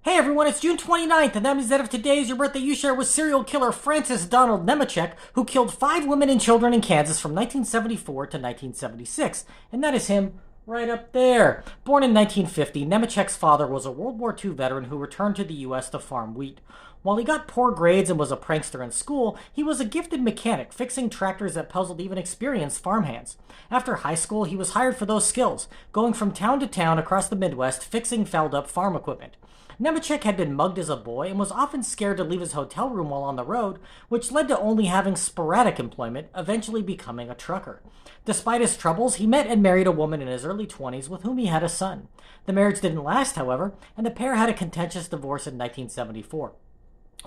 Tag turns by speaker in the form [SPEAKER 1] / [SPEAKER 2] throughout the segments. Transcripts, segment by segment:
[SPEAKER 1] Hey everyone, it's June 29th, and that means that if today is your birthday, you share with serial killer Francis Donald Nemechek, who killed 5 women and children in Kansas from 1974 to 1976. And that is him right up there. Born in 1950, Nemechek's father was a World War II veteran who returned to the U.S. to farm wheat. While he got poor grades and was a prankster in school, he was a gifted mechanic, fixing tractors that puzzled even experienced farmhands. After high school, he was hired for those skills, going from town to town across the Midwest, fixing fouled-up farm equipment. Nemechek had been mugged as a boy and was often scared to leave his hotel room while on the road, which led to only having sporadic employment, eventually becoming a trucker. Despite his troubles, he met and married a woman in his early 20s with whom he had a son. The marriage didn't last, however, and the pair had a contentious divorce in 1974.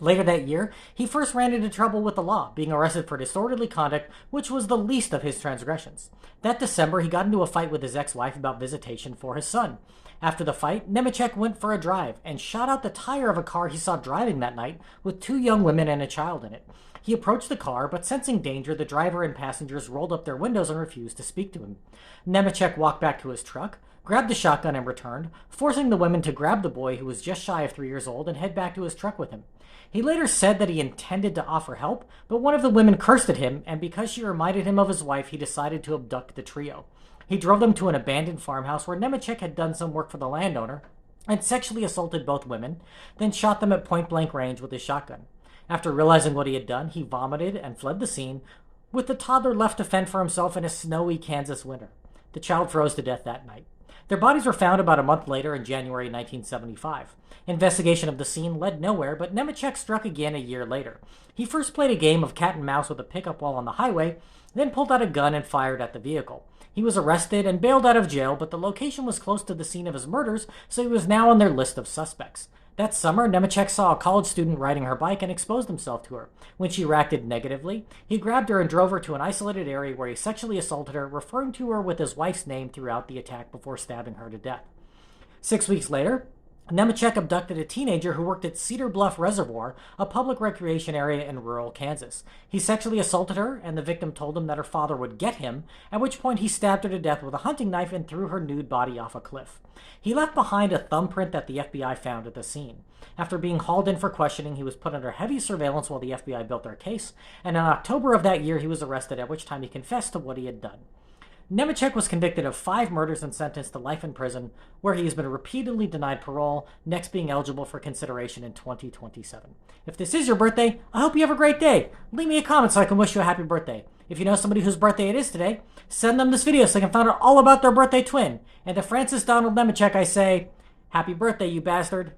[SPEAKER 1] Later that year, he first ran into trouble with the law, being arrested for disorderly conduct, which was the least of his transgressions. That December, he got into a fight with his ex-wife about visitation for his son. After the fight, Nemechek went for a drive and shot out the tire of a car he saw driving that night with 2 young women and a child in it. He approached the car, but sensing danger, the driver and passengers rolled up their windows and refused to speak to him. Nemechek walked back to his truck, grabbed the shotgun and returned, forcing the women to grab the boy, who was just shy of 3 years old, and head back to his truck with him. He later said that he intended to offer help, but one of the women cursed at him, and because she reminded him of his wife, he decided to abduct the trio. He drove them to an abandoned farmhouse where Nemechek had done some work for the landowner and sexually assaulted both women, then shot them at point-blank range with his shotgun. After realizing what he had done, he vomited and fled the scene, with the toddler left to fend for himself in a snowy Kansas winter. The child froze to death that night. Their bodies were found about a month later in January 1975. Investigation of the scene led nowhere, but Nemechek struck again a year later. He first played a game of cat and mouse with a pickup while on the highway, then pulled out a gun and fired at the vehicle. He was arrested and bailed out of jail, but the location was close to the scene of his murders, so he was now on their list of suspects. That summer, Nemechek saw a college student riding her bike and exposed himself to her. When she reacted negatively, he grabbed her and drove her to an isolated area where he sexually assaulted her, referring to her with his wife's name throughout the attack before stabbing her to death. 6 weeks later, Nemechek abducted a teenager who worked at Cedar Bluff Reservoir, a public recreation area in rural Kansas. He sexually assaulted her, and the victim told him that her father would get him, at which point he stabbed her to death with a hunting knife and threw her nude body off a cliff. He left behind a thumbprint that the FBI found at the scene. After being hauled in for questioning, he was put under heavy surveillance while the FBI built their case, and in October of that year he was arrested, at which time he confessed to what he had done. Nemechek was convicted of 5 murders and sentenced to life in prison, where he has been repeatedly denied parole, next being eligible for consideration in 2027. If this is your birthday, I hope you have a great day. Leave me a comment so I can wish you a happy birthday. If you know somebody whose birthday it is today, send them this video so they can find out all about their birthday twin. And to Francis Donald Nemechek, I say, happy birthday, you bastard.